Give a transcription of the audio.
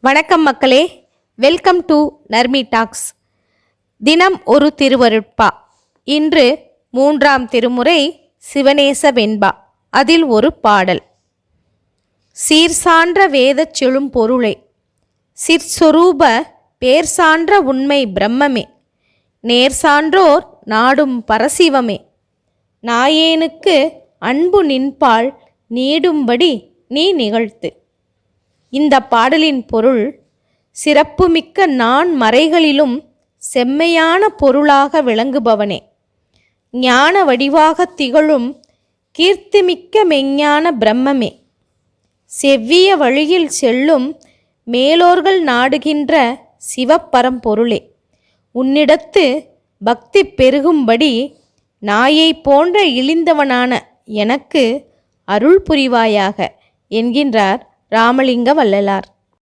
வணக்கம் மக்களே, welcome to Narmi tax. தினம் ஒரு திருவருட்பா. இன்று 3ஆம் திருமுறை சிவநேச வெண்பா. அதில் ஒரு பாடல். சீர்சான்ற வேதச் செழும் பொருளே, சிற்சொரூப பேர் சான்ற உண்மை பிரம்மமே, நேர் சான்றோர் நாடும் பரசிவமே, நாயேனுக்கு அன்பு நின்பால் நீடும்படி நீ நிகழ்த்து. இந்த பாடலின் பொருள், சிறப்புமிக்க நான் மறைகளிலும் செம்மையான பொருளாக விளங்குபவனே, ஞான வடிவாக திகழும் கீர்த்திமிக்க மெஞ்ஞான பிரம்மமே, செவ்விய வழியில் செல்லும் மேலோர்கள் நாடுகின்ற சிவப்பரம்பொருளே, உன்னிடத்து பக்தி பெருகும்படி நாயை போன்ற இழிந்தவனான எனக்கு அருள் புரிவாயாக என்கின்றார் ராமலிங்க வள்ளலார்.